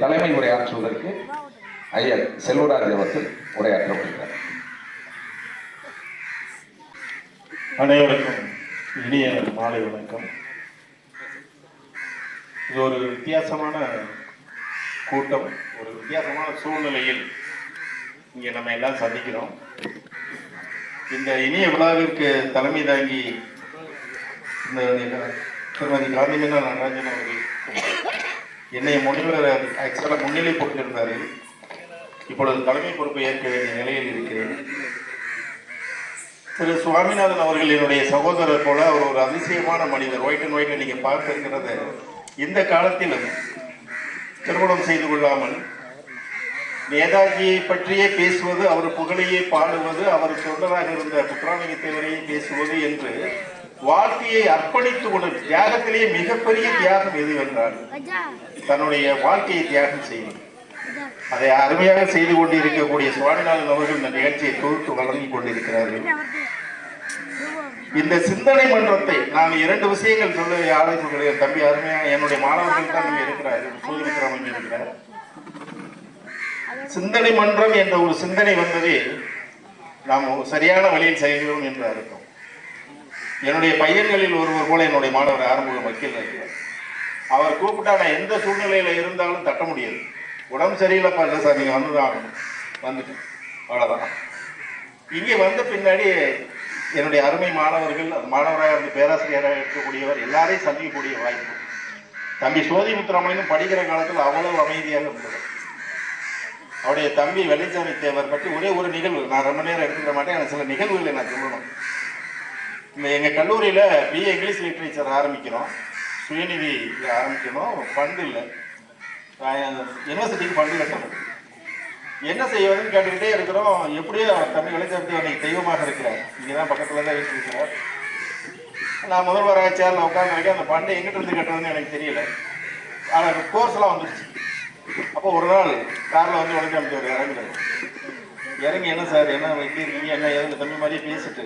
தலைமை உரையாற்றுவதற்கு ஐயர் செல்வராஜ் அவர்கள் உரையாற்ற வருகிறார். அனைவருக்கும் இனிய மாலை வணக்கம். இது ஒரு வித்தியாசமான கூட்டம், ஒரு வித்தியாசமான சூழ்நிலையில் இங்கே நம்ம எல்லாம் சந்திக்கிறோம். இந்த இனிய விழாவிற்கு தலைமை தாங்கி இந்த திருமதி காந்திமேனா நடராஜன் அவர்கள் என்னை ஆக்சுவலாக முன்னிலை போட்டிருந்தார். இப்பொழுது தலைமை பொறுப்பை ஏற்க வேண்டிய நிலையில் இருக்கிறேன். திரு சுவாமிநாதன் அவர்கள் என்னுடைய சகோதரர் போல அவர் ஒரு அதிசயமான மனிதர். ஒயிட் அண்ட் ஒயிட் நீங்கள் பார்த்திருக்கிறது. இந்த காலத்திலும் திருமணம் செய்து கொள்ளாமல் நேதாஜியை பற்றியே பேசுவது, அவர் புகழையே பாடுவது, அவர் சொன்னதாக இருந்த முத்துராமலிங்க தேவரையே பேசுவது என்று வாழ்க்கையை அர்ப்பணித்து கொண்ட தியாகத்திலேயே மிகப்பெரிய தியாகம் எது என்றால் தன்னுடைய வாழ்க்கையை தியாகம் செய்வது. அதை அருமையாக செய்து கொண்டு இருக்கக்கூடிய சுவாமிநாதன் அவர்கள் இந்த நிகழ்ச்சியை தொகுத்து வழங்கி கொண்டிருக்கிறார்கள். இந்த சிந்தனை மன்றத்தை நான் 2 விஷயங்கள் சொல்ல ஆலோசிக்கிறேன். தம்பி அருமையாக என்னுடைய மாணவர்கள் தான் இங்கே இருக்கிறார்கள், சூரியமித்ராமன் இருக்கிறார். சிந்தனை மன்றம் என்ற ஒரு சிந்தனை வந்ததே நாம் சரியான வழியில் செய்கிறோம் என்று அர்த்தம். என்னுடைய பையன்களில் ஒருவர் போல என்னுடைய மாணவர் ஆரம்ப வக்கீல் இருக்கிறார். அவர் கூப்பிட்டா நான் எந்த சூழ்நிலையில இருந்தாலும் தட்ட முடியாது. உடம்பு சரியில்லைப்பா, இல்லை சார் நீங்கள் வந்துதான் வந்துட்டு அவ்வளோதான். இங்கே வந்த பின்னாடி என்னுடைய அருமை மாணவர்கள், மாணவராக இருந்து பேராசிரியராக இருக்கக்கூடியவர் எல்லாரையும் சந்திக்கக்கூடிய வாய்ப்பு. தம்பி சோதி முத்துராமலிங்கம் படிக்கிற காலத்தில் அவ்வளவு அமைதியாக இருந்தது. அவருடைய தம்பி வெள்ளைச்சாமி தேவர் பற்றி ஒரே ஒரு நிகழ்வு, நான் ரொம்ப நேரம் எடுத்துக்கிற மாட்டேன், எனக்கு சில நிகழ்வுகளை நான் சொல்லணும். இந்த எங்கள் கல்லூரியில் பிஏ இங்கிலீஷ் லிட்ரேச்சர் ஆரம்பிக்கிறோம், சுயநிதி ஆரம்பிக்கணும், ஃபண்டு இல்லை, யூனிவர்சிட்டிக்கு ஃபண்டு கட்டணும். என்ன செய்வதுன்னு கேட்டுக்கிட்டே இருக்கிறோம். எப்படியோ தம்பி வெள்ளைச்சாமி அன்னைக்கு தெய்வமாக இருக்கிறார், இங்கே தான் பக்கத்தில் தான் இருக்கிறார். நான் முதல்வராக சேரில் உட்காந்து அந்த ஃபண்டை எங்கிட்ட இருந்து கட்டுறதுன்னு எனக்கு தெரியல. ஆனால் கோர்ஸ்லாம் வந்துடுச்சு. அப்போ ஒரு நாள் காரில் வந்து வெள்ளைச்சாமி தேவர் இறங்குறாரு. இறங்கி என்ன சார் என்ன வைக்கிறீங்க என்ன ஏதாவது தம்பி மாதிரியே பேசிட்டு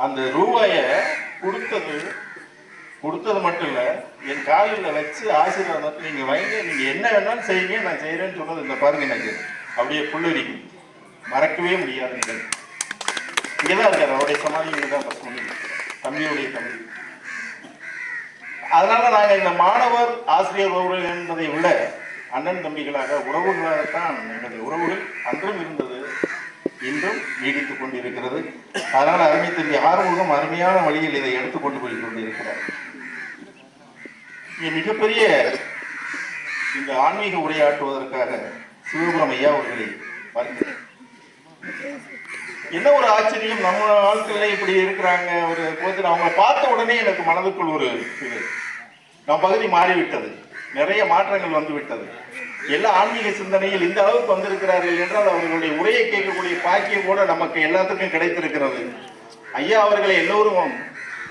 அந்த ரூபாயை கொடுத்தது மட்டும் இல்லை, என் காலில் வச்சு ஆசீர்வாதம் நீங்கள் வைங்க, நீங்கள் என்ன வேணாலும் செய்யுங்க, நான் செய்கிறேன்னு சொன்னது இந்த பாருங்க எனக்கு அப்படியே புல்லரிக்கும், மறக்கவே முடியாது. இங்கே தான் இருக்கார், அவருடைய சமாதி இங்கே தான் பஸ் பண்ணி தம்பியுடைய தம்பி. அதனால நாங்கள் இந்த மாணவர் ஆசிரியர் உறவுகள் என்பதை விட அண்ணன் தம்பிகளாக உறவுகளாகத்தான் எங்களுடைய உறவுகள் அன்றும் இருந்தது, இன்றும் நீடித்துக் கொண்டிருக்கிறது. அதனால் அருமை தம்பி ஆறுமுகம் அருமையான வழியில் இதை எடுத்துக்கொண்டு போய் கொண்டிருக்கிறார். மிகப்பெரிய இந்த ஆன்மீக உரையாற்றுவதற்காக சிவபுரம் ஐயா அவர்களை வருகிறேன். என்ன ஒரு ஆச்சரியம், நம்ம ஆட்கள் இப்படி இருக்கிறாங்க. ஒரு போது அவங்களை பார்த்த உடனே எனக்கு மனதுக்குள் ஒரு இது, நம்ம பகுதி மாறிவிட்டது, நிறைய மாற்றங்கள் வந்து விட்டது. எல்லா ஆன்மீக சிந்தனையில் இந்த அளவுக்கு வந்திருக்கிறார்கள் என்றால் அவர்களுடைய உரையை கேட்கக்கூடிய பாக்கியம் கூட நமக்கு எல்லாத்துக்கும் கிடைத்திருக்கிறது. ஐயா அவர்களை எல்லோரும்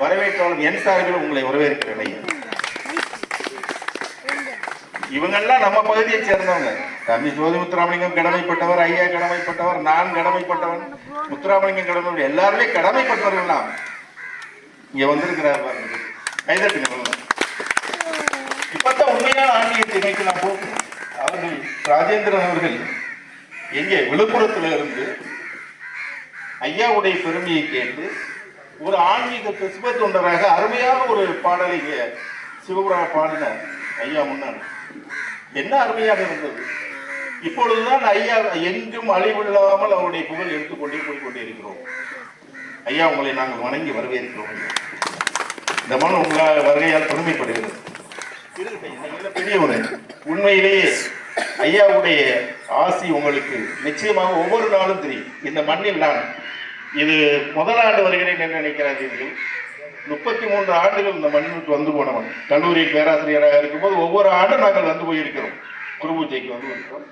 வரவேற்றாலும் என் சார்பில் உங்களை வரவேற்கிறேன் ஐயா. இவங்கெல்லாம் நம்ம பகுதியை சேர்ந்தவங்க. தம்பி ஜோதி முத்துராமலிங்கம் கடமைப்பட்டவர், ஐயா கடமைப்பட்டவர், நான் கடமைப்பட்டவன், முத்துராமலிங்கம் கடமை, எல்லாருமே கடமைப்பட்டவர்கள் தான் இங்க வந்திருக்கிறார். கைதட்டுங்க. இப்பதான் உண்மையான ஆன்மீகத்தை இணைக்கு நான் போகிறேன். அவர்கள் ராஜேந்திரன் அவர்கள் எங்கே விழுப்புரத்துல இருந்து ஐயாவுடைய பெருமையை கேட்டு ஒரு ஆன்மீக கிறிஸ்துவ தொண்டராக அருமையான ஒரு பாடலை சிவபுரா பாடின ஐயா முன்னாடி என்ன அருமையாக இருந்தது. இப்பொழுதுதான் ஐயா எங்கும் அழிவில்லாமல் அவருடைய புகழ் எடுத்துக்கொண்டே போய் கொண்டே இருக்கிறோம். ஐயா உங்களை நாங்கள் வணங்கி வரவேற்கிறோம். இந்த மனம் உங்களால் வருகையால் பெருமைப்படுகிறது. பெரியவனே உண்மையிலேயே ஐயாவுடைய ஆசி உங்களுக்கு நிச்சயமாக ஒவ்வொரு நாளும் தெரியும். இந்த மண்ணில் நான் இது முதல் ஆண்டு வருகிறேன் என்று நினைக்கிறார்கள். 33 ஆண்டுகள் இந்த மண்ணுக்கு வந்து போனவன். கல்லூரியில் பேராசிரியராக இருக்கும்போது ஒவ்வொரு ஆண்டும் நாங்கள் வந்து போயிருக்கிறோம், குரு பூஜைக்கு வந்து இருக்கிறோம்.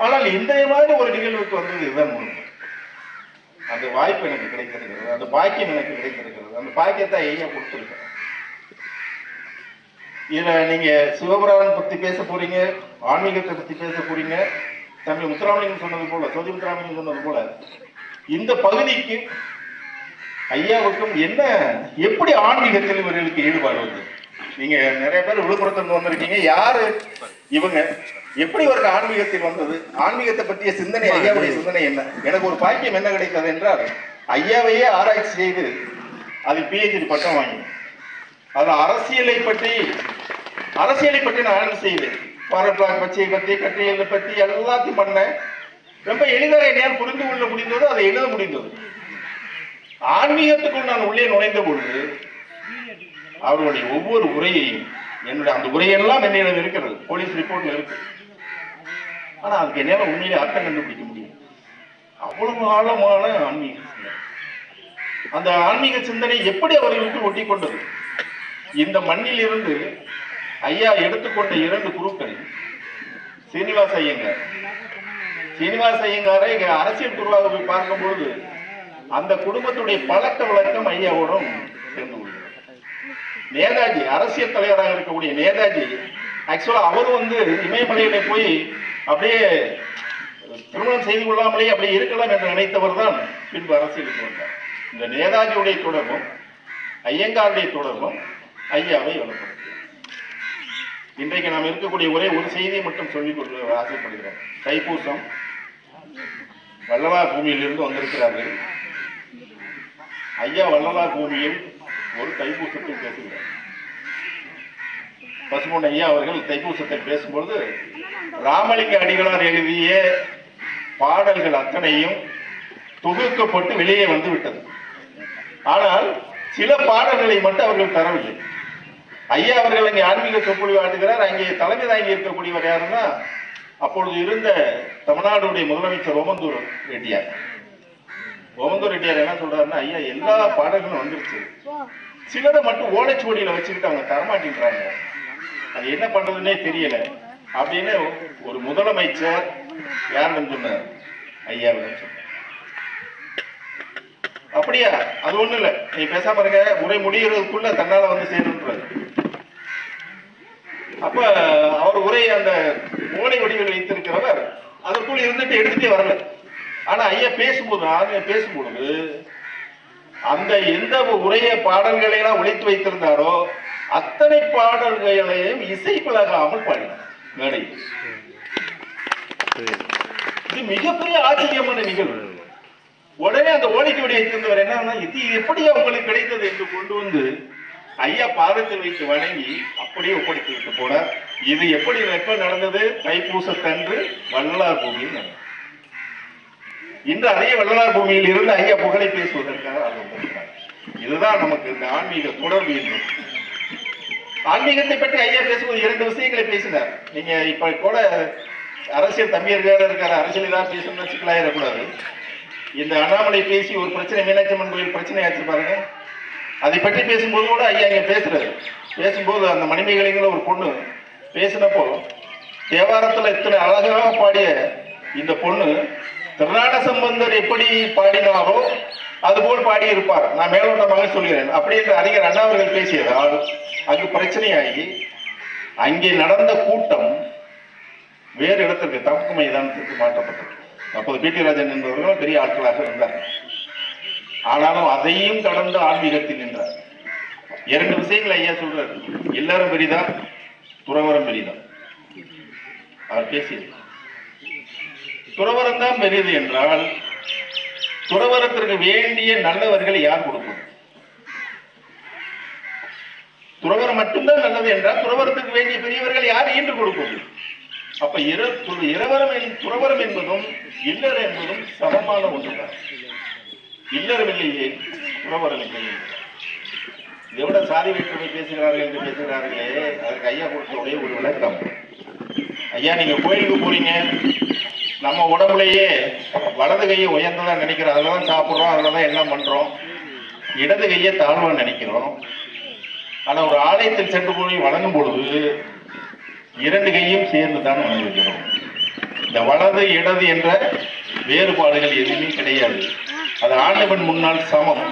ஆனால் இந்த மாதிரி ஒரு நிகழ்வுக்கு வந்தது இதுதான் மூலம். அந்த வாய்ப்பு எனக்கு கிடைத்திருக்கிறது, அந்த பாக்கியம் எனக்கு கிடைத்திருக்கிறது. அந்த பாக்கியத்தை ஐயா கொடுத்துருக்கிறேன். இதுல நீங்க சிவபுராணம் பத்தி பேச போறீங்க, ஆன்மீகத்தை பத்தி பேச போறீங்க. தம்பி முத்துராமலிங்கம் சொன்னது போல, சோதி முத்துராமலிங்கம் சொன்னது போல இந்த பகுதிக்கு ஐயாவுக்கும் என்ன எப்படி ஆன்மீகத்தில் இவர்களுக்கு ஈடுபாடு வந்து நீங்க நிறைய பேர் விழுப்புரத்துல வந்திருக்கீங்க. யாரு இவங்க எப்படி ஒரு ஆன்மீகத்தில் வந்தது, ஆன்மீகத்தை பற்றிய சிந்தனை, ஐயாவுடைய சிந்தனை என்ன? எனக்கு ஒரு பாக்கியம் என்ன கிடைத்தது என்றால், ஐயாவையே ஆராய்ச்சி செய்து அது PhD பட்டம் வாங்கி அதில் அரசியலை பற்றி நான் ஆராய்ச்சி செய்தேன். பாரட்லாக் பச்சையை பற்றி, கட்டியலை பற்றி எல்லாத்தையும் பண்ணேன். ரொம்ப எளிதாக என்னால் புரிந்து கொள்ள முடிந்தது, அதை எழுத முடிந்தது. ஆன்மீகத்துக்குள் நான் உள்ளே நுழைந்த பொழுது அவர்களுடைய ஒவ்வொரு உரையையும், என்னுடைய அந்த உரையெல்லாம் என்னிடம் இருக்கிறது, போலீஸ் ரிப்போர்ட்ல இருக்கு. ஆனா அதுக்கு என்னால் உண்மையிலே அர்த்தம் கண்டுபிடிக்க முடியும். அவ்வளவு ஆழமான ஆன்மீக சிந்தனை. அந்த ஆன்மீக சிந்தனை எப்படி அவர்களுக்கு ஒட்டி கொண்டது? இந்த மண்ணில் இருந்து ஐயா எடுத்துக்கொண்ட 2 குருக்கள், சீனிவாச ஐயங்காரை அரசியல் குருவாக போய் பார்க்கும்போது அந்த குடும்பத்துடைய பழக்க வழக்கம் ஐயாவோடும் சேர்ந்து கொள்கிறது. நேதாஜி, அரசியல் தலைவராக இருக்கக்கூடிய நேதாஜி, ஆக்சுவலா அவர் இமயமலையில போய் அப்படியே திருமணம் செய்து கொள்ளாமலே அப்படியே இருக்கலாம் என்று நினைத்தவர் தான் பின்பு அரசியலுக்கு வந்தார். இந்த நேதாஜியுடைய தொடர்பும் ஐயங்காருடைய தொடர்பும் ஐயாவை வளர்ப்பது. இன்றைக்கு நாம் இருக்கக்கூடிய ஒரே ஒரு செய்தியை மட்டும் சொல்லிக் கொள்ள ஆசைப்படுகிறேன். தைப்பூசம், வள்ளலார் பூமியிலிருந்து வந்திருக்கிறார்கள். ஐயா வள்ளலார் பூமியில் ஒரு தைப்பூசத்தை பேசுகிறார். பசுமொன் ஐயா அவர்கள் தைப்பூசத்தை பேசும்பொழுது ராமலிங்க அடிகளார் எழுதிய பாடல்கள் அத்தனையும் தொகுக்கப்பட்டு வெளியே வந்து விட்டது. ஆனால் சில பாடல்களை மட்டும் அவர்கள் தரவில்லை. ஐயா அவர்கள் அங்கே ஆன்மீக சொற்பொழிவு ஆட்டுகிறார். அங்கே தலைமை தாங்கி இருக்கக்கூடியவர் யாருன்னா அப்பொழுது இருந்த தமிழ்நாடுடைய முதலமைச்சர் ஓமந்தூர் ரெட்டியார். ஓமந்தூர் ரெட்டியார் என்ன சொல்றாருன்னா, ஐயா எல்லா பாடல்களும் வந்துருச்சு, சிலரை மட்டும் ஓலைச்சுவடியில வச்சுக்கிட்டு அவங்க தரமாட்டேங்கிறாங்க, அது என்ன பண்றதுன்னே தெரியல அப்படின்னு ஒரு முதலமைச்சர் யாருன்னு சொன்னார், ஐயாவிடம் சொன்னார். அப்படியா, அது ஒண்ணு இல்ல, நீ பேசாம இருங்க, உரை முடிகிறதுக்குள்ள தன்னால வந்து சேருன்றாரு. அப்ப அவர் உரை அந்த ஓலை வடிவில் வைத்திருக்கிறவர் அதற்குள் இருந்துட்டு எடுத்துட்டே வரல. ஆனா ஐயா பேசும்பொழுது அந்த எந்த உரைய பாடல்களை எல்லாம் ஒழித்து வைத்திருந்தாரோ அத்தனை பாடல்களையும் இசைப்பழகாமல் பாடினார் மேடை. இது மிகப்பெரிய ஆச்சரியமான நிகழ்வு. உடனே அந்த ஓலைக்கு விட வைத்திருந்தவர் என்னன்னா, இது எப்படியா உங்களுக்கு கிடைத்தது என்று கொண்டு வந்து ஐயா பாதத்தில் வைத்து வணங்கி அப்படியே ஒப்படைத்து விட்டு போனார். இது எப்ப நடந்தது? தைப்பூசத்தன்று வள்ளலார் பூமியில் நடந்தது. இன்று அதே வள்ளலார் பூமியில் இருந்து ஐயா புகழை பேசுவதற்காக ஆர்வப்படுகிறார். இதுதான் நமக்கு இந்த ஆன்மீக தொடர்பு என்பது. ஆன்மீகத்தை பற்றி ஐயா பேசும்போது 2 விஷயங்களை பேசினார். நீங்க இப்ப கூட அரசியல் தம்பியர்கள் இருக்கிற அரசியல் ஏதாவது பேசணும்னு சிக்கலாயிடக்கூடாது. இந்த அண்ணாமலை பேசி ஒரு பிரச்சனை, மீனாட்சி அம்மன் கோயில் பிரச்சனை ஆச்சு பாருங்க, அதை பற்றி பேசும்போது கூட ஐயா இங்க பேசும்போது அந்த மணிமேகலைங்கிற ஒரு பொண்ணு பேசினப்போ தேவாரத்துல இத்தனை அழகாக பாடிய இந்த பொண்ணு திருநாட சம்பந்தர் எப்படி பாடினாரோ அதுபோல் பாடி இருப்பார், நான் மேலோட்டமாக சொல்கிறேன் அப்படி என்று அறிஞர் அண்ணா அவர்கள் பேசியதால் அங்கு பிரச்சனையாகி அங்கே நடந்த கூட்டம் வேறு இடத்திற்கு தமக்கு மைதானத்திற்கு மாற்றப்பட்டது. அப்போது PT ராஜன் என்பவர்களும் பெரிய ஆட்களாக இருந்தார். ஆனாலும் அதையும் கடந்து ஆன்மீகத்தில் நின்றார். 2 விஷயங்கள் ஐயா சொல்றாரு. எல்லாரும் பெரிதா, துறவரம் பெரிதா. அவர் பேசியது துறவரம் தான் பெரியது என்றால் துறவரத்திற்கு வேண்டிய நல்லவர்களை யார் கொடுக்கும்? துறவரம் மட்டும்தான் நல்லது என்றால் துறவரத்துக்கு வேண்டிய பெரியவர்கள் யார் ஈன்று கொடுப்பது? அப்ப துறவரம் என்பதும் இல்லற என்பதும் சமமான ஒன்றுதான். இல்லறம் இல்லையே, துறவரம் இல்லையே. இதை விட சாதி வேற்றுமை பேசுகிறார்கள் என்று பேசுகிறார்களே, அதற்கு ஐயா கொடுத்த ஒரே ஒரு விளக்கம். ஐயா நீங்க கோயிலுக்கு போறீங்க, நம்ம உடம்புலையே வலது கையை உயர்ந்ததா நினைக்கிறோம், அதுலதான் சாப்பிட்றோம், அதுலதான் எல்லாம் பண்றோம். இடது கையை தாழ்வான்னு நினைக்கிறோம். ஆனா ஒரு ஆலயத்தில் சென்று போய் வணங்கும் பொழுது 2 கையும் சேர்ந்துதான் வணங்குகிறோம். இந்த வலது இடது என்ற வேறுபாடுகள் எதுவுமே கிடையாது. அது ஆண்டவன் முன்னால் சமம்.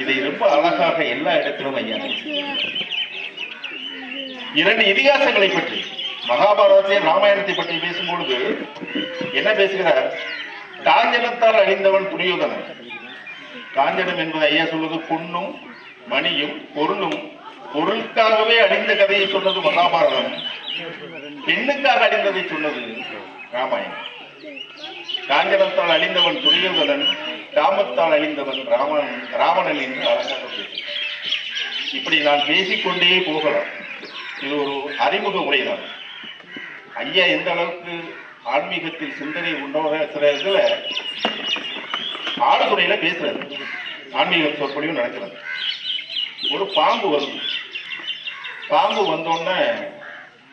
இதை ரொம்ப அழகாக எல்லா இடத்திலும் ஐயா 2 இதிகாசங்களை பற்றி, மகாபாரதத்தை ராமாயணத்தை பற்றி பேசும்பொழுது என்ன பேசுகிறார்? காஞ்சனத்தால் அழிந்தவன் துரியோதனன். காஞ்சனம் என்பது ஐயா சொல்வது பொன்னும் மணியும் பொருளும் பொருளுக்காகவே அழிந்த கதையை சொன்னது மகாபாரதம், பெண்ணுக்காக அழிந்ததை சொன்னது ராமாயணம். காஞ்சனத்தால் அழிந்தவன் துரியோதனன், காமத்தால் அழிந்தவன் ராவணன் என்று அழகாக பேசினார். இப்படி நான் பேசிக்கொண்டே போகலாம். இது ஒரு அறிமுக உரைதான். ஐயா எந்த அளவுக்கு ஆன்மீகத்தில் சிந்தனை உண்டவர சில இடத்துல ஆளுதுறையில பேசுறது, ஆன்மீக சொற்பொழிவு நடக்கிறது. ஒரு பாம்பு வருது. பாம்பு வந்தோடனே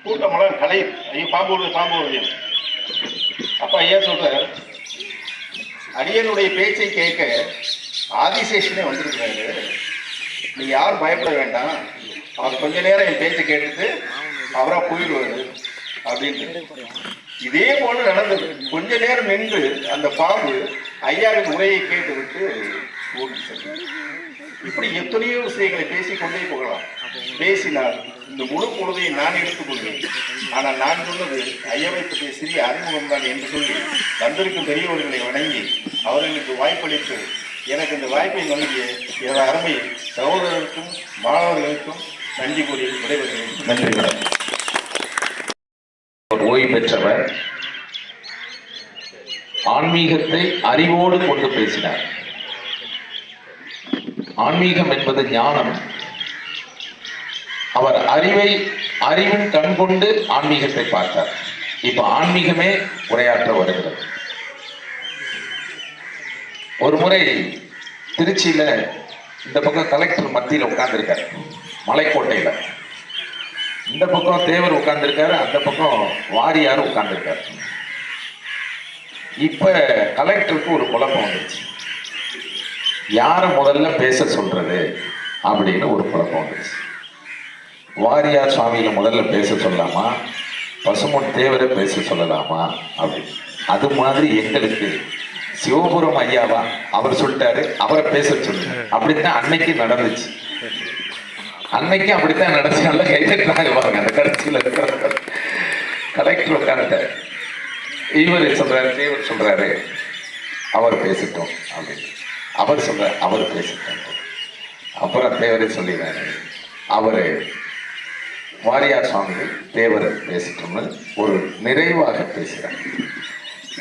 கூட்டமெல்லாம் கலை, ஐயா பாம்பு வருது. அப்ப ஐயா சொல்ற, அடியனுடைய பேச்சை கேட்க ஆதிசேஷனே வந்திருக்கிறாரு, நீ யாரும் பயப்பட வேண்டாம், அவர் கொஞ்ச நேரம் என் பேச்சை கேட்டுட்டு அவரா போயிடுவாரு அப்படின்னு. இதே போல நடந்தது. கொஞ்ச நேரம் நின்று அந்த பாம்பு ஐயாவின் உரையை கேட்டு விட்டு ஓடி சென்றது. இப்படி எத்தனையோ விஷயங்களை பேசிக்கொண்டே போகலாம். பேசினால் இந்த முழு பொழுதை நான் எடுத்துக்கொள்வேன். ஆனால் நான் சொன்னது ஐயாவை பற்றிய சிறிய அறிமுகம் தான் என்று சொல்லி வந்திருக்கும் பெரியவர்களை வணங்கி அவர்களுக்கு வாய்ப்பளித்து எனக்கு இந்த வாய்ப்பை நல்கிய எனது அருமை சகோதரருக்கும் மாணவர்களுக்கும் நன்றி கூறி விடைபெறுகிறேன். நன்றி. ஓய்வு பெற்றவர் ஆன்மீகத்தை அறிவோடு கொண்டு பேசினார். ஆன்மீகம் என்பது ஞானம். அவர் அறிவின் கண் கொண்டு ஆன்மீகத்தை பார்த்தார். இப்ப ஆன்மீகமே உரையாற்ற வருகிறது. ஒரு முறை திருச்சியில இந்த பக்கம் கலெக்டர் மத்தியில் உட்கார்ந்துருக்காரு, மலைக்கோட்டையில. இந்த பக்கம் தேவர் உட்கார்ந்துருக்காரு, அந்த பக்கம் வாரியார் உட்கார்ந்துருக்காரு. இப்ப கலெக்டருக்கு ஒரு குழப்பம் வந்துருச்சு. யார முதல்ல பேச சொல்றது அப்படின்னு ஒரு குழப்பம் வந்துருச்சு. வாரியார் சுவாமியில முதல்ல பேச சொல்லலாமா, பசுமன் தேவரை பேச சொல்லலாமா அப்படின்னு. அது மாதிரி எங்களுக்கு சிவபுரம் ஐயாவா அவர் சொல்லிட்டாரு, அவரை பேச சொல்லுங்க. அப்படித்தான் அன்னைக்கு நடந்துச்சு. அன்னைக்கு அப்படித்தான் நடந்தால கைதட்டாங்க பாருங்க. அந்த கடைசியில் கலெக்டர் உட்காந்துட்டாரு. இவர் சொல்றாரு, தேவர் சொல்றாரு அவர் பேசிட்டோம் அப்படின்னு. அவர் சொல்ற அவர் பேசிட்டோம். அப்புறம் தேவரே சொல்லிடுறாரு, அவரு வாரியார் சுவாமிகள் தேவர் பேசிட்டோம்னு ஒரு நிறைவாக பேசுறாங்க.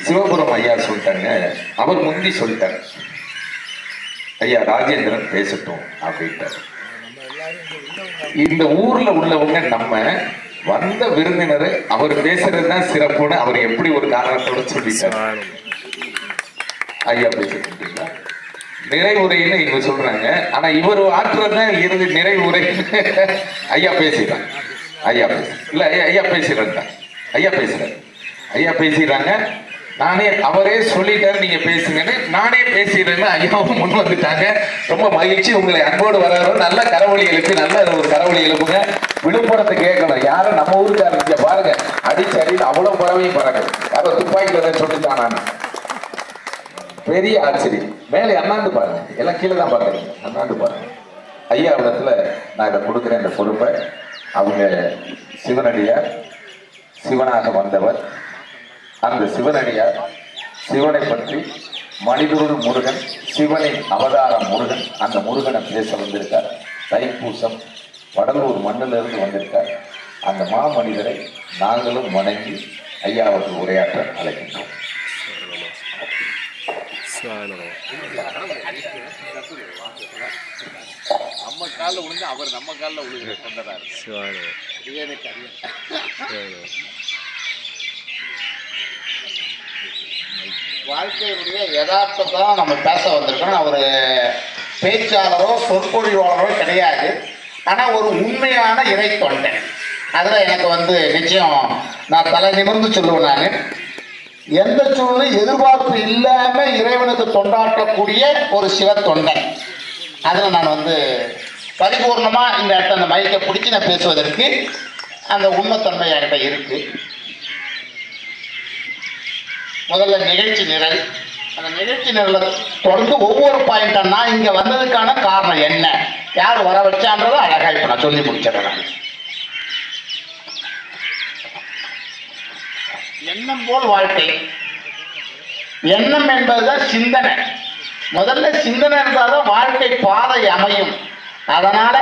சிவபுரம் ஐயா சொல்லிட்டாங்க, அவர் முந்தி சொல்லிட்டார், ஐயா ராஜேந்திரன் பேசட்டும் அப்படின்ட்டார். இந்த ஊர்ல உள்ளவங்க நம்ம வந்த விருந்தினர் அவர் பேசுறதுதான் சிறப்புன்னு அவர் எப்படி ஒரு காரணத்தோட சொல்லிட்டார். ஐயா பேசிட்டீங்களா நிறைவுரைன்னு இவங்க சொல்றாங்க. ஆனா இவர் ஆற்றுறதுதான் இறுதி நிறைவுரை. ஐயா பேசிடுறாங்க, ஐயா பேச இல்ல ஐயா பேசுறாங்க, ஐயா பேசுறாங்க. நானே அவரே சொல்லிட்டாரு நீங்க பேசுங்கன்னு, நானே பேசிடுறேன்னு ஐயாவும் முன் வந்துட்டாங்க. ரொம்ப மகிழ்ச்சி. உங்களை அன்போடு வராரு. நல்ல கரவொலி எழுப்பி, நல்ல ஒரு கரவொலி எழுப்புங்க. விழுப்புரத்தை கேட்கணும். யாரும் நம்ம ஊருக்காரங்க பாருங்க, அடிச்சு அடியில் அவ்வளவு பறவையும் பறகு. யாரோ துப்பாக்கில சொல்லிட்டான். நான் பெரிய ஆச்சரியம். மேலே அண்ணாந்து பாருங்க, எல்லாம் கீழே தான் பாக்குறீங்க. அண்ணாந்து பாருங்க. ஐயா இடத்துல நான் இதை கொடுக்குறேன் இந்த பொறுப்பை. அவங்க சிவனடியார், சிவனாக வந்தவர். அந்த சிவனடியார் சிவனை பற்றி மனிதருள் முருகன், சிவனின் அவதாரம் முருகன், அந்த முருகனை பேச வந்திருக்கார். தைப்பூசம் வடலூர் மண்ணிலிருந்து வந்திருக்கார். அந்த மாமனிதரை நாங்களும் வணங்கி ஐயா அவர்கள் உரையாற்ற அழைக்கின்றோம். நம்ம காலில் விழுந்து அவர் நம்ம காலில் விழுகிற கொண்டாரு. வாழ்க்கையினுடைய யதார்த்தத்தை நம்ம பேச வந்திருக்கோம். அவர் பேச்சாளரோ சொற்பொழிவாளரோ கிடையாது. ஆனால் ஒரு உண்மையான இறை தொண்டை. அதில் எனக்கு நிச்சயம் நான் தலை நிமிர்ந்து சொல்லுவேன். நான் எந்த சூழ்நிலை எதிர்பார்ப்பு இல்லாமல் இறைவனுக்கு தொண்டாற்றக்கூடிய ஒரு சிவ தொண்டை. அதில் நான் பரிபூர்ணமாக இந்த இடத்த அந்த மைக்கை பிடிச்சி நான் பேசுவதற்கு அந்த உண்மைத்தன்மை என்கிட்ட இருக்கு. முதல்ல நிகழ்ச்சி நிரல். அந்த நிகழ்ச்சி நிரலை தொடர்ந்து ஒவ்வொரு பாயிண்டாக நான் இங்கே வந்ததுக்கான காரணம் என்ன, யார் வர வச்சான்றதை அழகாக இப்போ நான் சொல்லி முடிச்சிடுறேன். எண்ணம் போல் வாழ்க்கை. எண்ணம் என்பதுதான் சிந்தனை. முதல்ல சிந்தனை இருந்தால் தான் வாழ்க்கை பாதை அமையும். அதனால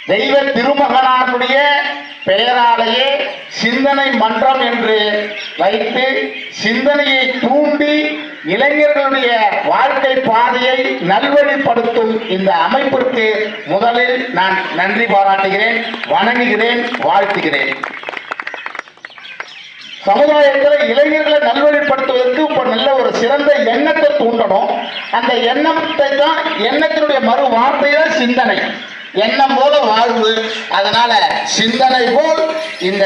தெய்வ திருமகனாருடைய பெயராலேயே சிந்தனை மன்றம் என்று வைத்து சிந்தனையை தூண்டி இளைஞர்களுடைய வாழ்க்கை பாதையை நல்வழிப்படுத்தும் இந்த அமைப்பிற்கு முதலில் நான் நன்றி பாராட்டுகிறேன், வணங்குகிறேன், வாழ்த்துகிறேன். சமுதாயத்தில் இளைஞர்களை நல்வழிப்படுத்துவதற்கு இப்ப நல்ல ஒரு சிறந்த எண்ணத்தை தூண்டணும். அந்த எண்ணத்தை தான் எண்ணத்தினுடைய மறு வார்த்தையே சிந்தனை. எண்ணம் போல வாழ்வு. அதனால சிந்தனை போல் இந்த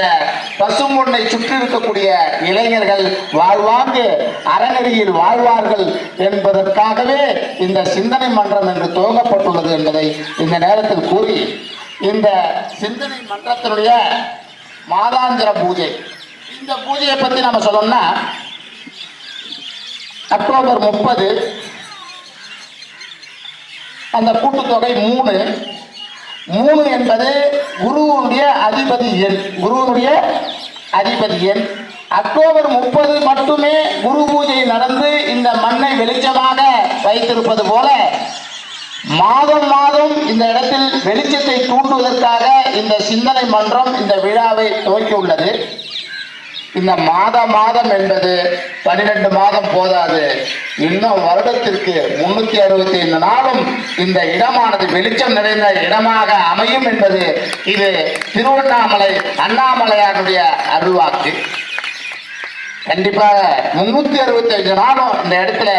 பசும்பொன்னை சுற்றி இருக்கக்கூடிய இளைஞர்கள் வாழ்வாங்கு அறநெறியில் வாழ்வார்கள் என்பதற்காகவே இந்த சிந்தனை மன்றம் என்று துவங்கப்பட்டுள்ளது என்பதை இந்த நேரத்தில் கூறி, இந்த சிந்தனை மன்றத்தினுடைய மாதாந்திர பூஜை, இந்த பூஜையை பற்றி நம்ம சொல்லணும்னா அக்டோபர் 30 அந்த கூட்டுத்தொகை 3 என்பது குருவுடைய அதிபதி எண். குருவுடைய அதிபதி எண். அக்டோபர் 30 மட்டுமே குரு பூஜை நடந்து இந்த மண்ணை வெளிச்சமாக வைத்திருப்பது போல மாதம் மாதம் இந்த இடத்தில் வெளிச்சத்தை தூண்டுவதற்காக இந்த சிந்தனை மன்றம் இந்த விழாவை துவக்கியுள்ளது. இந்த மாதம் என்பது 12 மாதம் போதாது, இன்னும் வருடத்திற்கு 365 நாளும் இந்த இடமானது வெளிச்சம் நிறைந்த இடமாக அமையும் என்பது இது திருவண்ணாமலை அண்ணாமலையாருடைய அருள்வாக்கு. கண்டிப்பாக 365 நாளும் இந்த இடத்துல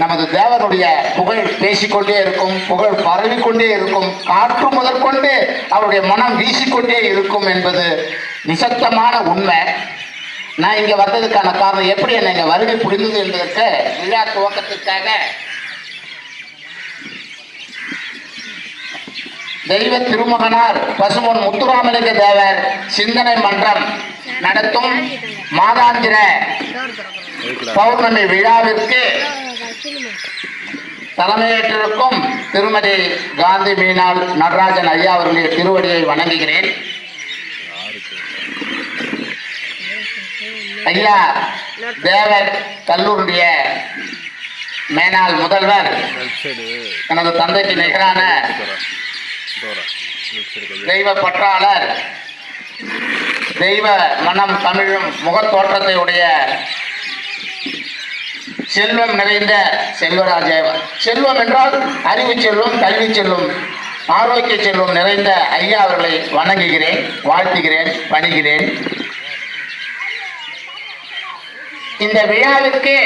நமது தேவனுடைய புகழ் பேசிக்கொண்டே இருக்கும், புகழ் பரவிக்கொண்டே இருக்கும், காற்று முதற்கொண்டு அவருடைய மனம் வீசிக்கொண்டே இருக்கும் என்பது நிசப்தமான உண்மை. நான் இங்கே வந்ததுக்கான காரணம் எப்படி என்ன இங்கே வருகை புரிந்தது என்பதற்கு விழா துவக்கத்திற்காக தெய்வ திருமகனார் பசும்பொன் முத்துராமலிங்க தேவர் சிந்தனை மன்றம் நடத்தும் மாதாந்திர பௌர்ணமி விழாவிற்கு தலைமையேற்றிருக்கும் திருமதி காந்தி மீனாள் நடராஜன் ஐயா அவர்களுடைய திருவடியை வணங்குகிறேன். ஐயா தேவர் கல்லூரிய மேனாள் முதல்வர், எனது தந்தைக்கு நிகரான தெய்வ பற்றாளர், தெய்வ மனம் தமிழும் முகத்தோற்றத்தை உடைய செல்வம் நிறைந்த செல்வராஜேவர். செல்வம் என்றால் அறிவு செல்வம், கல்வி செல்வம், ஆரோக்கிய செல்வம் நிறைந்த ஐயா அவர்களை வணங்குகிறேன், வாழ்த்துகிறேன், பணிகிறேன். இந்த விழாவிற்கு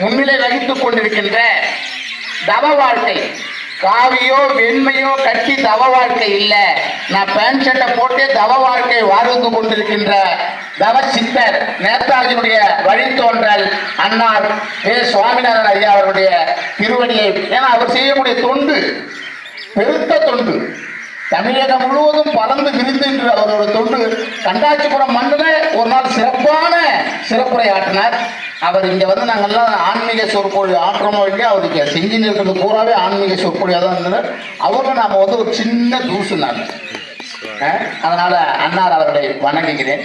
முன்னிலை வகித்துக் கொண்டிருக்கின்ற தவ வாழ்க்கை, காவியோ வெண்மையோ கட்டி தவ வாழ்க்கை இல்லை, நான் பேண்ட் ஷர்ட்டை போட்டு தவ வாழ்க்கை வாழ்ந்து கொண்டிருக்கின்ற தவ சித்தர் நேதாஜியுடைய வழித்தோன்றல் அன்னார் சுவாமிநாதன் ஐயா அவருடைய திருவடியை, ஏன்னா அவர் செய்யக்கூடிய தொண்டு பெருத்த தொண்டு, தமிழகம் முழுவதும் பறந்து விரிந்து என்று அவரோட தொண்டு. கண்டாச்சிபுரம் மண்ணில் ஒரு நாள் சிறப்பான சிறப்புரை ஆற்றினார். அவர் இங்கே வந்து நாங்கள்லாம் ஆன்மீக சொற்பொழி ஆற்றமோ இல்லையா, அவருக்கு செஞ்சுன்னு இருக்கிறது பூராவே ஆன்மீக சொற்பொழியாக தான் இருந்தது. அவருக்கு நாம் வந்து ஒரு சின்ன தூசு நான், அதனால அன்னார் அவர்களை வணங்குகிறேன்.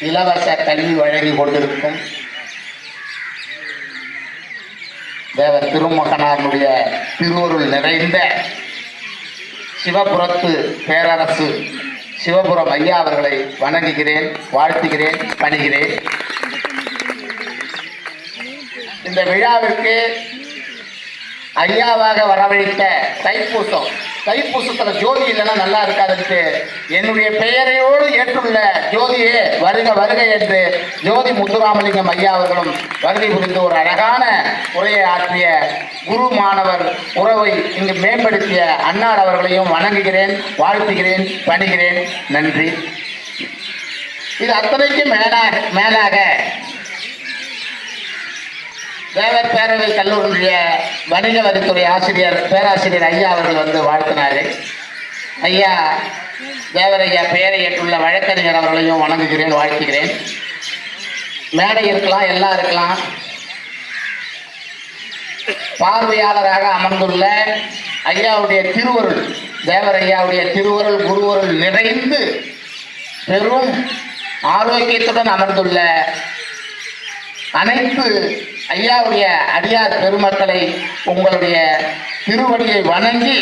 இலவச கல்வி வழங்கி கொண்டிருக்கும் தேவர் திருமகனாருடைய திருவருள் நிறைந்த சிவபுரத்து பேரரசு சிவபுரம் ஐயா அவர்களை வணங்குகிறேன், வாழ்த்துகிறேன், பணிகிறேன். இந்த விழாவிற்கு ஐயாவாக வரவழைத்த தைப்பூசம், தைப்பூசத்தில் ஜோதி இல்லைன்னா நல்லா இருக்காதுன்ட்டு என்னுடைய பெயரையோடு ஏற்றுள்ள ஜோதியே வருக வருக என்று ஜோதி முத்துராமலிங்கம் ஐயா அவர்களும் வருகை புரிந்து ஒரு அழகான உரையை ஆற்றிய குரு மாணவர் உறவை இங்கு மேம்படுத்திய அன்னார் அவர்களையும் வணங்குகிறேன், வாழ்த்துகிறேன், பணிகிறேன். நன்றி. இது அத்தனைக்கும் மேலாக தேவர் பேரவை கல்லூரியுடைய வணிக வரித்துறை ஆசிரியர் பேராசிரியர் ஐயா அவர்கள் வந்து வாழ்த்தினார். ஐயா தேவர் ஐயா பெயரை ஏற்றுள்ள வழக்கறிஞர் அவர்களையும் வணங்குகிறேன், வாழ்த்துகிறேன். மேடை இருக்கலாம், எல்லாம் இருக்கலாம். பார்வையாளராக அமர்ந்துள்ள ஐயாவுடைய திருவருள், தேவர் ஐயாவுடைய திருவருள் குருவருள் நிறைந்து பெரும் ஆரோக்கியத்துடன் அமர்ந்துள்ள அனைத்து ஐயாவுடைய அடியார் பெருமக்களை உங்களுடைய திருவடியை வணங்கி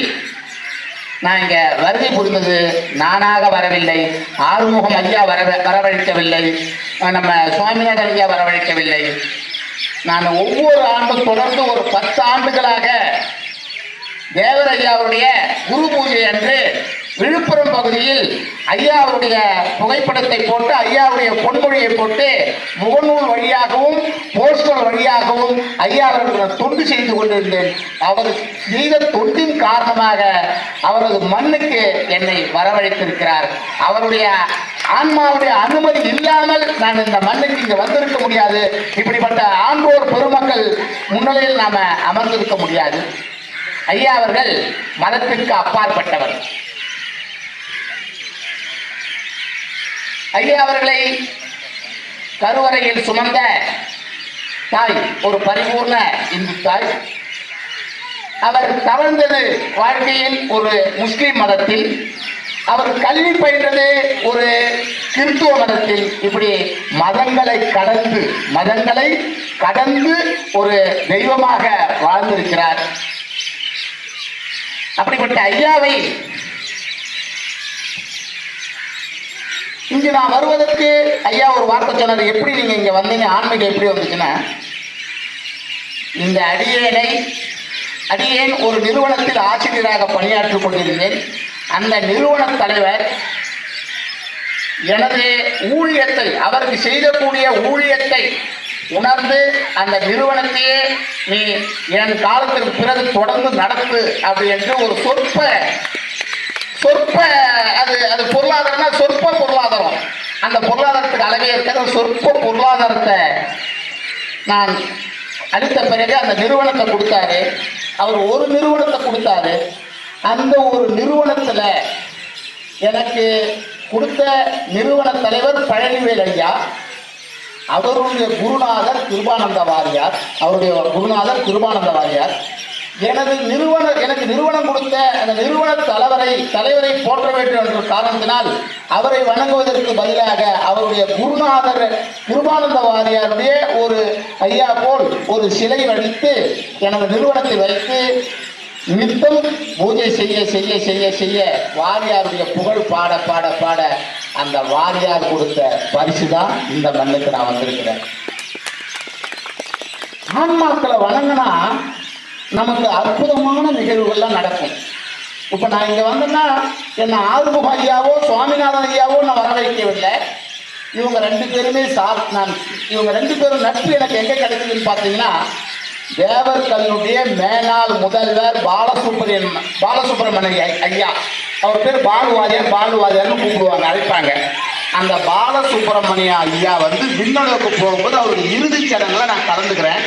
நான் இங்க வருகை புரிந்தது நானாக வரவில்லை, ஆறுமுகம் ஐயா வரவழைக்கவில்லை, நம்ம சுவாமிநாதன் ஐயா வரவழைக்கவில்லை. நான் ஒவ்வொரு ஆண்டும் தொடர்ந்து ஒரு 10 ஆண்டுகளாக தேவர் ஐயாவுடைய குரு பூஜை அன்று விழுப்புரம் பகுதியில் ஐயாவுடைய புகைப்படத்தை போட்டு ஐயாவுடைய பொன்மொழியை போட்டு முகநூல் வழியாகவும் போஸ்டர் வழியாகவும் ஐயா அவர்களுக்கு தொண்டு செய்து கொண்டிருந்தேன். அவர் செய்த தொண்டின் காரணமாக அவரது மண்ணுக்கு என்னை வரவழைத்திருக்கிறார். அவருடைய ஆன்மாவுடைய அனுமதி இல்லாமல் நான் இந்த மண்ணுக்கு இங்கே வந்திருக்க முடியாது. இப்படிப்பட்ட ஆண்டோர் பெருமக்கள் முன்னிலையில் நாம அமர்ந்திருக்க முடியாது. ஐயா அவர்கள் மதத்திற்கு அப்பாற்பட்டவர். ஐயா அவர்களை கருவறையில் சுமந்த தாய் ஒரு பரிபூர்ண இந்து தாய். அவர் தவழ்ந்தது வாழ்க்கையில் ஒரு முஸ்லிம் மதத்தில், அவர் கல்வி பயின்றது ஒரு கிறிஸ்துவ மதத்தில். இப்படி மதங்களை கடந்து ஒரு தெய்வமாக வாழ்ந்திருக்கிறார். அப்படிப்பட்ட ஐயாவை இங்கு நான் வருவதற்கு ஐயா ஒரு வார்த்தை சொன்னார். எப்படி நீங்க இங்க வந்தீங்க, ஆன்மீகம் எப்படி வந்துச்சுன்னா, இந்த அடியேன் ஒரு நிறுவனத்தில் ஆசிரியராக பணியாற்றிக் கொண்டிருந்தேன். அந்த நிறுவன தலைவர் எனது ஊழியத்தை, அவருக்கு செய்யக்கூடிய ஊழியத்தை உணர்ந்து அந்த நிறுவனத்தையே நீ என் காலத்திற்கு பிறகு தொடர்ந்து நடத்து அப்படி என்று ஒரு சொற்ப அது பொருளாதாரம்னா சொற்ப பொருளாதாரம், அந்த பொருளாதாரத்துக்கு அளவே இருக்கிற சொற்ப பொருளாதாரத்தை நான் அளித்த பிறகு அந்த நிறுவனத்தை கொடுத்தாரு. அவர் ஒரு நிறுவனத்தை கொடுத்தாரு. அந்த ஒரு நிறுவனத்தில் எனக்கு கொடுத்த நிறுவன தலைவர் பழனிவேல் ஐயா, அவருடைய குருநாதர் கிருபானந்த வாரியார். எனக்கு நிறுவனம் கொடுத்த அந்த நிறுவன தலைவரை போற்ற வேண்டும் என்ற காரணத்தினால் அவரை வணங்குவதற்கு பதிலாக அவருடைய குருநாதர் கிருபானந்த வாரியாருடைய ஒரு ஐயா போல் ஒரு சிலை வடித்து எனது நிறுவனத்தை வைத்து நித்தம் பூஜை செய்ய வாரியாருடைய புகழ் பாட அந்த வாரியார் கொடுத்த பரிசு தான் இந்த மண்ணுக்கு நான் வந்திருக்கிறேன். ஆன்மாக்களை வணங்கினா நமக்கு அற்புதமான நிகழ்வுகள்லாம் நடக்கும். இப்போ நான் இங்கே வந்தேன்னா என்ன ஆறுமுக ஐயாவோ சுவாமிநாதன் ஐயாவோ நான் வர வைக்கவில்லை. இவங்க 2 பேருமே இவங்க 2 பேரும் நட்பு எனக்கு எங்கே கிடைக்குதுன்னு பார்த்தீங்கன்னா, தேவர் கல்லுடைய மேலாள் முதல்வர் பாலசுப்ரமணிய ஐயா, அவர் பேர் பாலுவாதியார்னு கூப்பிடுவாங்க, அழைப்பாங்க. அந்த பாலசுப்ரமணிய ஐயா விண்ணளவுக்கு போகும்போது அவருடைய இறுதிச் சடங்குல நான் கலந்துக்கிறேன்.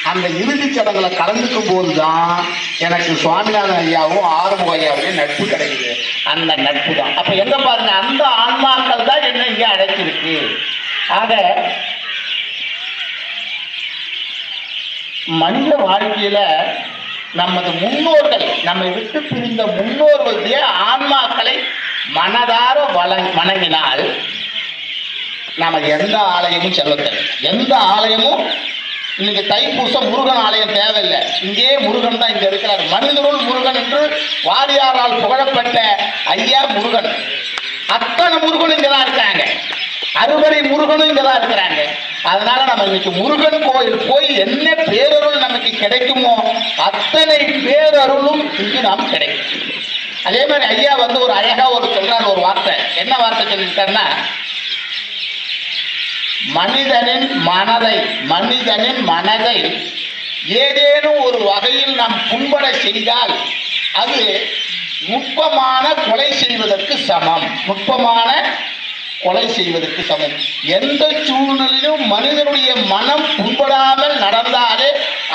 அந்த இறுதிச் சடங்குல கலந்துக்கும் போது தான் எனக்கு சுவாமிநாதன் ஐயாவும் ஆறுமுக ஐயாவும் நட்பு கிடைக்குது. அந்த நட்பு தான் அப்ப எங்க பாருங்க, அந்த ஆன்மாக்கள் தான் என்ன இங்கே அழைச்சிருக்கு. ஆக மனித வாழ்க்கையில நமது முன்னோர்கள், நம்மை விட்டு பிரிந்த முன்னோர்களுடைய ஆன்மாக்களை மனதார வணங்கினால் நாம எந்த ஆலயமும் செல்லத்தேவை. எந்த ஆலயமும் இன்னைக்கு தைப்பூசம் முருகன் ஆலயம் தேவையில்லை. இங்கே முருகன் தான் இங்க இருக்கிறார். மனிதருள் முருகன் என்று வாரியாரால் புகழப்பட்ட ஐயா முருகன். அத்தனை முருகன் இங்கதான் இருக்காங்க. அறுவடை முருகனும் இங்கதான் இருக்கிறாங்க. அதனால நம்ம இன்னைக்கு முருகன் கோயில் போய் என்ன பேரருள் நமக்கு கிடைக்குமோ அத்தனை பேரருளும் இங்கு நாம் கிடைக்கும். அதே மாதிரி ஐயா ஒரு அழகா சொல்றாரு ஒரு வார்த்தை. என்ன வார்த்தை சொல்லியிருக்காருன்னா, மனிதனின் மனதை ஏதேனும் ஒரு வகையில் நாம் புண்பட செய்தால் அது நுட்பமான கொலை செய்வதற்கு சமம். எந்த சூழ்நிலையிலும் மனிதனுடைய மனம் புண்படாமல் நடந்தாலே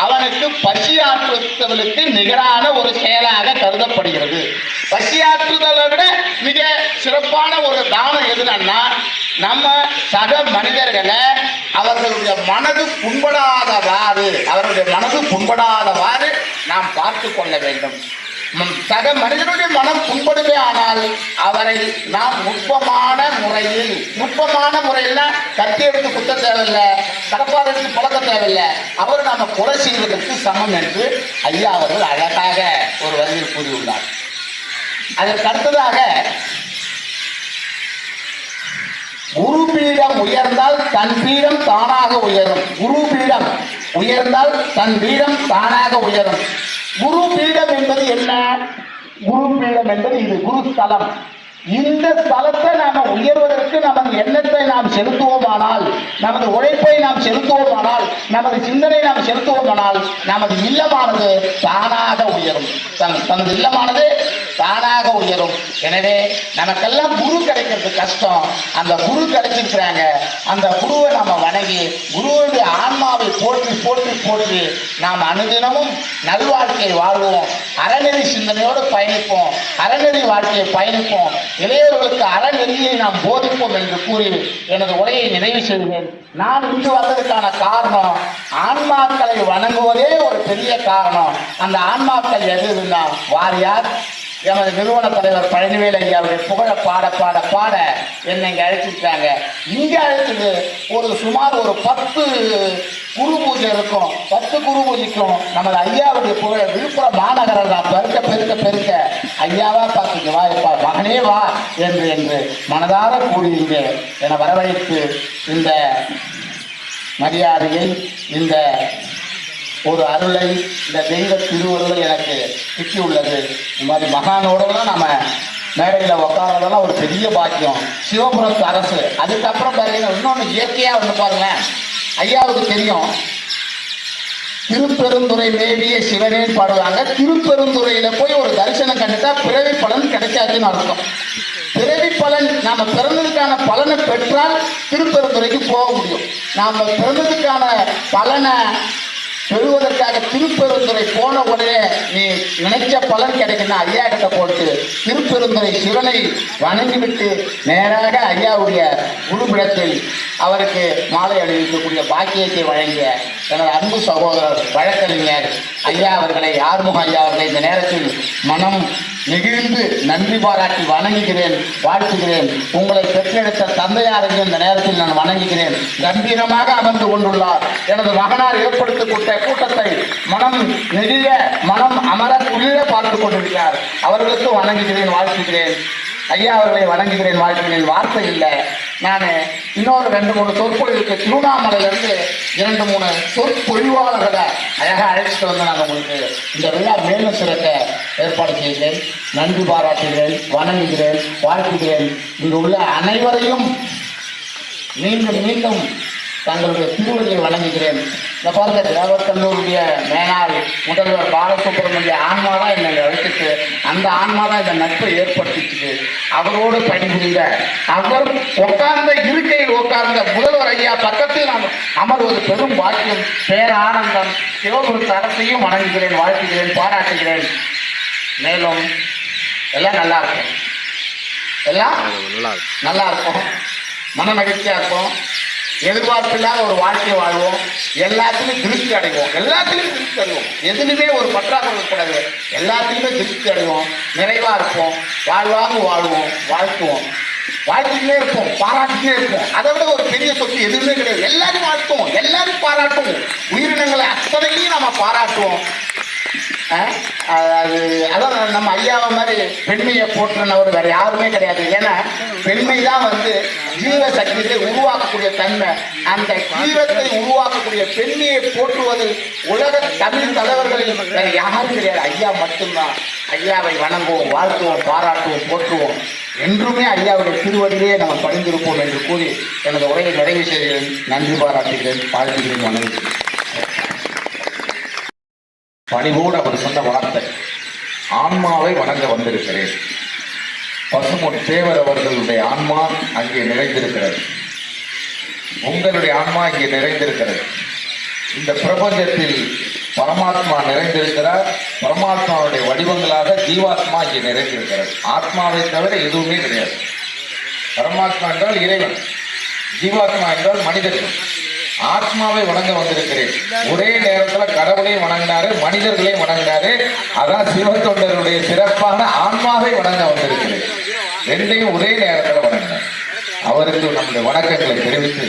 அவனுக்கு பசியாற்றுவதற்கு நிகரான ஒரு செயலாக கருதப்படுகிறது. பசியாற்றுதலை விட மிக சிறப்பான ஒரு தானம் எதுனா, நம்ம சக மனிதர்களை அவர்களுடைய மனது புண்படாதவாறு நாம் பார்த்து கொள்ள வேண்டும். சக மனிதனுடைய மனம் புண்படுமே ஆனால் அவரை நாம் நுட்பமான முறையில்னா கத்தி எடுத்து குத்த தேவையில்லை, கடப்பாறை எடுத்து புழக்க தேவையில்லை, அவர் நாம கொலை செய்வதற்கு சமம் என்று ஐயா அவர்கள் அழகாக ஒரு வரியில் கூறியுள்ளார். அதற்கு அடுத்ததாக குரு பீடம் உயர்ந்தால் தன் பீடம் தானாக உயரும். குரு பீடம் உயர்ந்தால் தன் பீடம் தானாக உயரும். குரு பீடம் என்பது என்ன? குரு பீடம் என்பது இது குரு ஸ்தலம். இந்த ஸ்தலத்தை நாம உயர்வதற்கு நமது எண்ணத்தை நாம் செலுத்துவோமானால், நமது உழைப்பை நாம் செலுத்துவோமானால், நமது சிந்தனை நாம் செலுத்துவோமானால் நமது இல்லமானது தானாக உயரும். தனது இல்லமானது தானாக உயரும். எனவே நமக்கெல்லாம் குரு கிடைக்கிறது கஷ்டம். அந்த குரு கிடைச்சிருக்கிறாங்க. அந்த குருவை நாம வணங்கி குருவுடைய ஆன்மாவை போற்றி போற்றி போற்றி நாம் அனுதினமும் நல்வாழ்க்கையை வாழ்வோம். அறநெறி சிந்தனையோடு பயணிப்போம். அறநெறி வாழ்க்கையை பயணிப்போம். இளையவர்களுக்கு அறநெறியை நாம் போதிப்போம் என்று கூறி எனது உரையை நிறைவு செய்கிறேன். நான் இங்கு வந்ததுக்கான காரணம் ஆன்மாக்களை வணங்குவதே ஒரு பெரிய காரணம். அந்த ஆன்மாக்கள் எதுனா வாரியார் எமது நிறுவன தலைவர் பழனிவேல் ஐயாவுடைய புகழ பாட பாட பாட என்னை இங்கே அழைச்சிருக்காங்க. இங்கே அழைச்சது சுமார் ஒரு 10 குரு பூஜை இருக்கும். 10 குரு பூஜைக்கும் நமது ஐயாவுடைய புகழ விழுப்புரம் மாநகரம் தான் பெருக்க பெருக்க பெருக்க ஐயாவா பார்த்துக்கு வா எப்பா மகனே வா என்று மனதார கூடி இங்கே என வரவழைத்து இந்த மரியாதையை, இந்த ஒரு அருளை, இந்த தெய்வ திருவருளை எனக்கு கிட்டியுள்ளது. இந்த மாதிரி மகானோடலாம் நம்ம மேடையில் உட்காரதெல்லாம் ஒரு பெரிய பாக்கியம். சிவபுரத்து அரசு அதுக்கப்புறம் பாருங்க இன்னொன்று இயற்கையாக வந்து பாருங்களேன். ஐயாவுக்கு தெரியும் திருப்பெருந்துறை மேவிய சிவனேன்னு பாடுவாங்க. திருப்பெருந்துறையில போய் ஒரு தரிசனம் கண்டுட்டா பிறவி பலன் கிடைக்காதுன்னு அர்த்தம். பிறவி பலன் நாம பிறந்ததுக்கான பலனை பெற்றால் திருப்பெருந்துறைக்கு போக முடியும். நாம பிறந்ததுக்கான பலனை பெறுவதற்காக திருப்பெருந்துறை போன உடனே நீ நினைச்ச பலன் கிடைக்குன்னா ஐயா கிட்ட போட்டு திருப்பெருந்துறை சிவனை வணங்கிவிட்டு நேராக ஐயாவுடைய குருபிடத்தில் அவருக்கு மாலை அணிவிக்கக்கூடிய பாக்கியத்தை வழங்கிய எனது அன்பு சகோதரர் வழக்கறிஞர் ஐயா அவர்களை, ஆறுமுக ஐயா அவர்களை இந்த நேரத்தில் மனம் நெகிழ்ந்து நன்றி பாராட்டி வணங்குகிறேன், வாழ்த்துகிறேன். உங்களை பெற்றெடுத்த தந்தையாரையும் இந்த நேரத்தில் நான் வணங்குகிறேன். கம்பீரமாக அமர்ந்து கொண்டுள்ளார். எனது மகனார் ஏற்படுத்தப்பட்ட கூட்டத்தை மனம் நெகிழ மனம் அமர குளிர பார்த்து கொண்டிருக்கிறார். அவர்களுக்கு வணங்குகிறேன், வாழ்த்துகிறேன். ஐயா அவர்களை வணங்குகிறேன், வாழ்த்துகிறேன். வார்த்தை இல்லை. நான் இன்னொரு 2-3 சொற்பொழிவுக்கு திருவண்ணாமலையிலிருந்து 2-3 சொற்பொழிவாளர்களை அழகாக அழைச்சிட்டு வந்து நான் உங்களுக்கு இந்த விழா மேலும் சிறக்க ஏற்பாடு செய்கிறேன். நன்றி பாராட்டுகிறேன், வணங்குகிறேன், வாழ்த்துகிறேன். இங்கு உள்ள அனைவரையும் மீண்டும் மீண்டும் தங்களுடைய திருவடியை வணங்குகிறேன். இந்த பாருங்க, தேவர் கல்லூரிய மேனாள் முதல்வர் பாலசுப்ரமணிய ஆன்மா தான் என்னை அழைச்சிட்டு, அந்த ஆன்மா தான் இந்த நட்பை ஏற்படுத்திச்சு. அவரோடு பணிபுரிந்த அவர் உட்கார்ந்த இருக்கையில் உட்கார்ந்த முதல்வர் ஐயா பக்கத்தில் நாம் அமர்வது பெரும் பாக்கியம், பேரானந்தம். சிவபுரத்து அரசையும் வணங்குகிறேன், வாழ்த்துகிறேன், பாராட்டுகிறேன். மேலும் எல்லாம் நல்லா இருக்கும், எல்லாம் நல்லா இருக்கும், மன மகிழ்ச்சியாக இருக்கும், எதிர்பார்ப்பில்லாத ஒரு வாழ்க்கையை வாழ்வோம், எல்லாத்துலையும் திருப்தி அடைவோம். எல்லாத்துலேயும் திருப்தி அடைவோம். எதுலையுமே ஒரு பற்றாக்குறை கூடாது. எல்லாத்துலேயுமே திருப்தி அடைவோம், நிறைவாக இருப்போம், வாழ்வாங்க வாழ்வோம், வாழ்த்துவோம், வாழ்த்துக்கிட்டே இருப்போம், பாராட்டிக்கிட்டே இருப்போம். அதை விட ஒரு பெரிய சொத்து எதுவுமே கிடையாது. எல்லாரும் வாழ்த்துவோம், எல்லாரும் பாராட்டுவோம். உயிரினங்களை அத்தனையும் நம்ம பாராட்டுவோம். அதான் நம்ம ஐயாவை மாதிரி பெண்மையை போற்றுனவர் வேற யாருமே கிடையாது. ஏன்னா பெண்மை தான் ஜீவ சக்தியை உருவாக்கக்கூடிய தன்மை. அந்த ஜீவத்தை உருவாக்கக்கூடிய பெண்மையை போற்றுவது உலக தமிழ் தலைவர்களில் வேற யாரும் கிடையாது, ஐயா மட்டும்தான். ஐயாவை வணங்குவோம், வாழ்த்துவோம், பாராட்டுவோம், போற்றுவோம். என்றுமே ஐயாவுடைய திருவடியிலே நம்ம பணிந்திருப்போம் என்று கூறி எனது உரையை நிறைவு செய்கிறேன். நன்றி பாராட்டுகிறேன், வாழ்த்துகிறேன், வணங்குகிறேன். பணிவோடு அவர் சொன்ன வார்த்தை, ஆன்மாவை வணங்க வந்திருக்கிறேன். பசுமொன் தேவர் அவர்களுடைய ஆன்மா அங்கே நிறைந்திருக்கிறது, உங்களுடைய ஆன்மா இங்கே நிறைந்திருக்கிறது. இந்த பிரபஞ்சத்தில் பரமாத்மா நிறைந்திருக்கிறார். பரமாத்மாவுடைய வடிவங்களாக ஜீவாத்மா இங்கே நிறைந்திருக்கிறது. ஆத்மாவை தவிர எதுவுமே கிடையாது. பரமாத்மா என்றால் இறைவன், ஜீவாத்மா என்றால் மனிதர்கள். ஆத்மாவை வணங்க வந்திருக்கிறேன். ஒரே நேரத்துல கடவுளையும் வணங்கினாரு, மனிதர்களையும் வணங்கினாரு. அதான் சிவ தொண்டருடைய சிறப்பான ஆன்மாவை வணங்க வந்திருக்கிறேன். ரெண்டையும் ஒரே நேரத்துல வணங்கினார். அவருக்கு நம்முடைய வணக்கங்களை தெரிவித்து